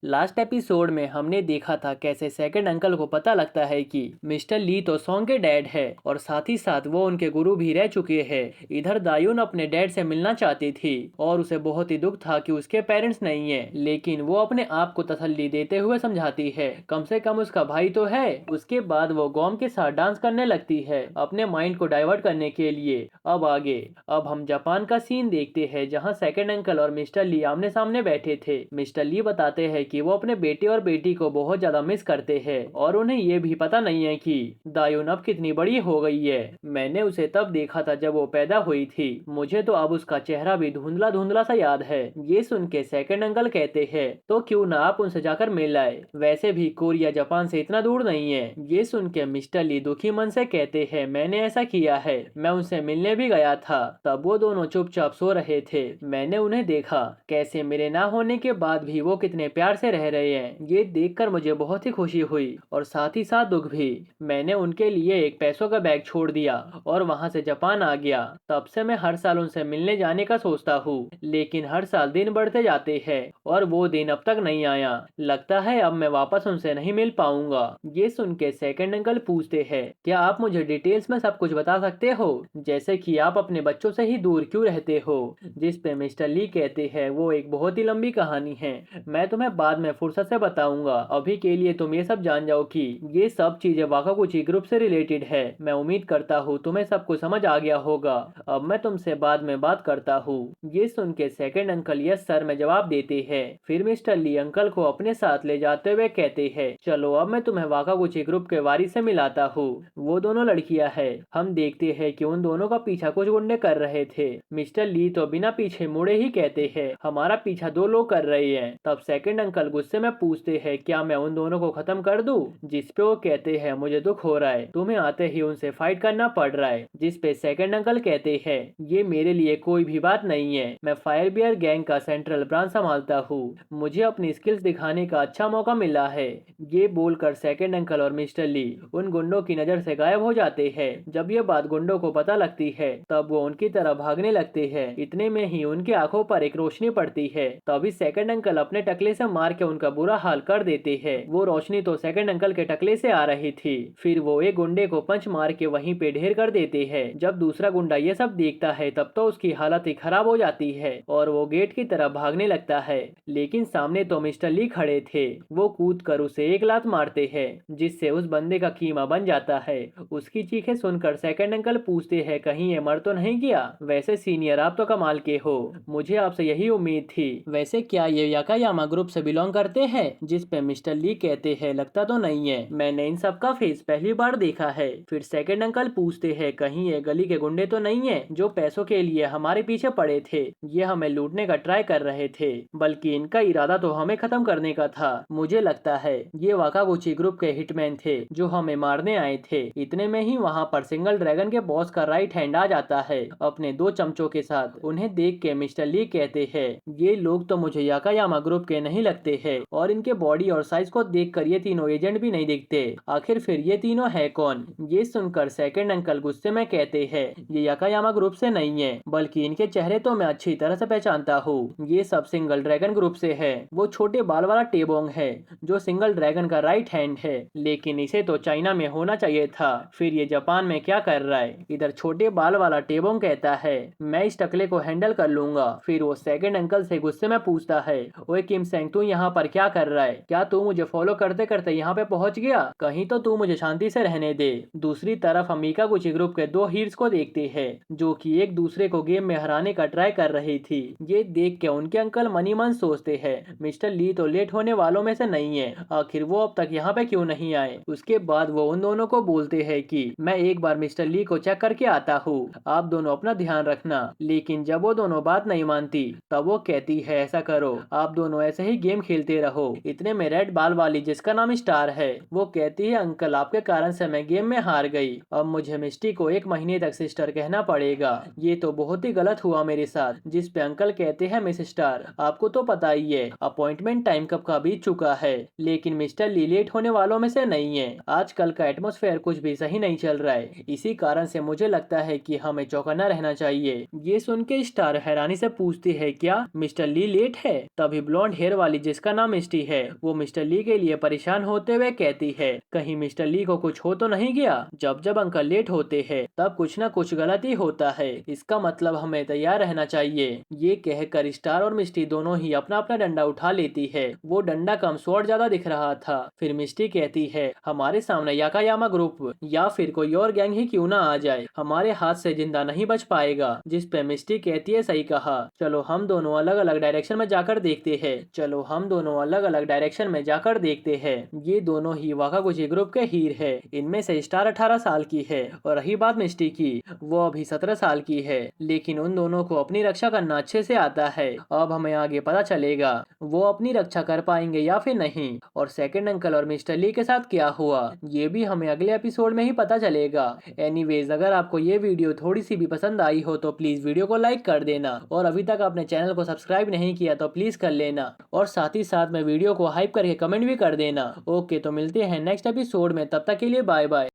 Last episode में हमने देखा था कैसे सेकंड अंकल को पता लगता है कि मिस्टर ली तो सॉन्ग के डैड है और साथ ही साथ वो उनके गुरु भी रह चुके हैं। इधर दायून अपने डैड से मिलना चाहती थी और उसे बहुत ही दुख था कि उसके पेरेंट्स नहीं है, लेकिन वो अपने आप को तसल्ली देते हुए समझाती है कम से कम उसका भाई तो है। उसके बाद वो गॉम के साथ डांस करने लगती है अपने माइंड को डाइवर्ट करने के लिए। अब आगे अब हम जापान का सीन देखते हैं जहाँ सेकंड अंकल और मिस्टर ली आमने सामने बैठे थे। मिस्टर ली बताते हैं कि वो अपने बेटे और बेटी को बहुत ज्यादा मिस करते हैं और उन्हें ये भी पता नहीं है कि दायून अब कितनी बड़ी हो गई है। मैंने उसे तब देखा था जब वो पैदा हुई थी, मुझे तो अब उसका चेहरा भी धुंधला धुंधला सा याद है। ये सुन के सेकंड अंकल कहते हैं तो क्यों ना आप उनसे जाकर मिल आए, वैसे भी कोरिया जापान से इतना दूर नहीं है। ये सुन के मिस्टर ली दुखी मन से कहते हैं मैंने ऐसा किया है, मैं उनसे मिलने भी गया था, तब वो दोनों चुपचाप सो रहे थे। मैंने उन्हें देखा कैसे मेरे ना होने के बाद भी वो कितने प्यार से रह रहे हैं। ये देखकर मुझे बहुत ही खुशी हुई और साथ ही साथ दुख भी। मैंने उनके लिए एक पैसों का बैग छोड़ दिया और वहां से जापान आ गया। तब से मैं हर साल उनसे मिलने जाने का सोचता हूँ, लेकिन हर साल दिन बढ़ते जाते हैं और वो दिन अब तक नहीं आया। लगता है अब मैं वापस उनसे नहीं मिल पाऊंगा। ये सुन के सेकंड अंकल पूछते हैं क्या आप मुझे डिटेल्स में सब कुछ बता सकते हो, जैसे कि आप अपने बच्चों से ही दूर क्यों रहते हो। जिस पे मिस्टर ली कहते हैं वो एक बहुत ही लंबी कहानी है, मैं तुम्हें बाद में फुर्सत से बताऊंगा। अभी के लिए तुम ये सब जान जाओ कि ये सब चीजें वाकागुची ग्रुप से रिलेटेड है। मैं उम्मीद करता हूँ तुम्हें सब कुछ समझ आ गया होगा। अब मैं तुमसे बाद में बात करता हूँ। ये सुन के सेकंड अंकल यस सर में जवाब देते हैं। फिर मिस्टर ली अंकल को अपने साथ ले जाते हुए कहते हैं चलो अब मैं तुम्हें वाकागुची ग्रुप के वारिस से मिलाता हूँ। वो दोनों लड़कियां हैं। हम देखते हैं कि उन दोनों का पीछा कुछ गुंडे कर रहे थे। मिस्टर ली तो बिना पीछे मुड़े ही कहते हैं हमारा पीछा दो लोग कर रहे हैं। तब सेकंड अंकल गुस्से में पूछते हैं क्या मैं उन दोनों को खत्म कर दूं, जिस पे वो कहते हैं मुझे दुख हो रहा है, तुम्हें आते ही उनसे फाइट करना पड़ रहा है। जिस पे सेकंड अंकल कहते हैं ये मेरे लिए कोई भी बात नहीं है, मैं फायर बियर गैंग का सेंट्रल ब्रांच संभालता हूँ, मुझे अपनी स्किल्स दिखाने का अच्छा मौका मिला है। ये बोलकर सेकंड अंकल और मिस्टर ली उन गुंडों की नजर से गायब हो जाते हैं। जब ये बात गुंडों को पता लगती है तब वो उनकी तरफ भागने लगते हैं। इतने में ही उनकी आंखों पर एक रोशनी पड़ती है। तभी सेकंड अंकल अपने टकले से मार के उनका बुरा हाल कर देते हैं। वो रोशनी तो सेकंड अंकल के टकले से आ रही थी। फिर वो एक गुंडे को पंच मार के वहीं पे ढेर कर देते हैं। जब दूसरा गुंडा ये सब देखता है तब तो उसकी हालत ही खराब हो जाती है और वो गेट की तरफ भागने लगता है, लेकिन सामने तो मिस्टर ली खड़े थे। वो कूद कर उसे एक लात मारते हैं जिससे उस बंदे का कीमा बन जाता है। उसकी चीखें सुनकर सेकंड अंकल पूछते हैं कहीं ये मर तो नहीं गया। वैसे सीनियर आप तो कमाल के हो, मुझे आपसे यही उम्मीद थी। वैसे क्या ये याकायामा ग्रुप से बिलोंग करते हैं। जिस पे मिस्टर ली कहते हैं लगता तो नहीं है, मैंने इन सब का फेस पहली बार देखा है। फिर सेकंड अंकल पूछते हैं कहीं ये गली के गुंडे तो नहीं है जो पैसों के लिए हमारे पीछे पड़े थे, ये हमें लूटने का ट्राई कर रहे थे, बल्कि इनका इरादा तो हमें खत्म करने का था। मुझे लगता है ये वाकागुची ग्रुप के हिटमैन थे जो हमें मारने आए थे। इतने में ही वहाँ पर सिंगल ड्रैगन के बॉस का राइट हैंड आ जाता है अपने दो चमचों के साथ। उन्हें देख के मिस्टर ली कहते हैं ये लोग तो मुझे याकायामा ग्रुप के नहीं लगते हैं और इनके बॉडी और साइज को देखकर ये तीनों एजेंट भी नहीं दिखते। आखिर फिर ये तीनों है कौन। ये सुनकर सेकंड अंकल गुस्से में कहते हैं ये याकायामा ग्रुप से नहीं है, बल्कि इनके चेहरे तो मैं अच्छी तरह से पहचानता हूँ। ये सब सिंगल ड्रैगन ग्रुप से है। वो छोटे बाल वाला टेबोंग है जो सिंगल ड्रैगन का राइट हैंड है, लेकिन इसे तो चाइना में होना चाहिए था। फिर ये जापान में क्या कर रहा है। इधर छोटे बाल वाला टेबोंग कहता है मैं इस टकले को हैंडल कर लूंगा। फिर वो सेकंड अंकल से गुस्से में पूछता है ओए किम सेंग तू यहाँ पर क्या कर रहा है, क्या तू मुझे फॉलो करते करते यहाँ पे पहुंच गया, कहीं तो तू मुझे शांति से रहने दे। दूसरी तरफ हम मिकागुची ग्रुप के दो हीरोज को देखते हैं जो कि एक दूसरे को गेम में हराने का ट्राई कर रही थी। ये देख के उनके अंकल मनी मन सोचते हैं मिस्टर ली तो लेट होने वालों में से नहीं है, आखिर वो अब तक यहाँ पे क्यों नहीं आए। उसके बाद वो उन दोनों को बोलते हैं कि मैं एक बार मिस्टर ली को चेक करके आता हूँ, आप दोनों अपना ध्यान रखना। लेकिन जब वो दोनों बात नहीं मानती तब वो कहती है ऐसा करो आप दोनों ऐसे ही गेम खेलते रहो। इतने में रेड बाल वाली जिसका नाम स्टार है वो कहती है अंकल आपके कारण से मैं गेम में हार गई, अब मुझे मिस्टी को 1 महीने तक सिस्टर कहना पड़ेगा, ये तो बहुत ही गलत हुआ मेरे साथ। जिस पे अंकल कहते हैं मिस स्टार आपको तो पता ही है अपॉइंटमेंट टाइम कब का बीत चुका है, लेकिन मिस्टर ली लेट होने वालों में से नहीं है। आजकल का एटमॉस्फेयर कुछ भी सही नहीं चल रहा है, इसी कारण से मुझे लगता है कि हमें चौकन्ना रहना चाहिए। ये सुन के स्टार हैरानी से पूछती है क्या मिस्टर ली लेट है। तभी ब्लॉन्ड हेयर वाली जिसका नाम मिस्टी है, वो मिस्टर ली के लिए परेशान होते हुए कहती है, कहीं मिस्टर ली को कुछ हो तो नहीं गया। जब जब अंकल लेट होते हैं तब कुछ न कुछ गलती होता है, इसका मतलब हमें तैयार रहना चाहिए। ये कहकर स्टार और मिस्टी दोनों ही अपना अपना डंडा उठा लेती है। वो डंडा कम स्वॉर्ड ज्यादा दिख रहा था। फिर मिस्टी कहती है, हमारे सामने याकायामा ग्रुप या फिर कोई और गैंग ही क्यों ना आ जाए, हमारे हाथ से जिंदा नहीं बच पाएगा। जिस पे मिस्टी कहती है, सही कहा, चलो हम दोनों अलग अलग डायरेक्शन में जाकर देखते हैं। चलो हम दोनों अलग अलग डायरेक्शन में जाकर देखते हैं। ये दोनों ही वाकागुची ग्रुप के हीर है। इनमें से स्टार 18 साल की है और रही बात मिस्टी की, वो अभी 17 साल की है। लेकिन उन दोनों को अपनी रक्षा करना अच्छे से आता है। अब हमें आगे पता चलेगा वो अपनी रक्षा कर पाएंगे या फिर नहीं, और सेकंड अंकल और मिस्टर ली के साथ क्या हुआ ये भी हमें अगले एपिसोड में ही पता चलेगा। एनीवेज, अगर आपको ये वीडियो थोड़ी सी भी पसंद आई हो तो प्लीज वीडियो को लाइक कर देना, और अभी तक आपने चैनल को सब्सक्राइब नहीं किया तो प्लीज कर लेना, और साथ ही साथ में वीडियो को हाइप करके कमेंट भी कर देना। ओके, तो मिलते हैं नेक्स्ट एपिसोड में, तब तक के लिए बाय बाय।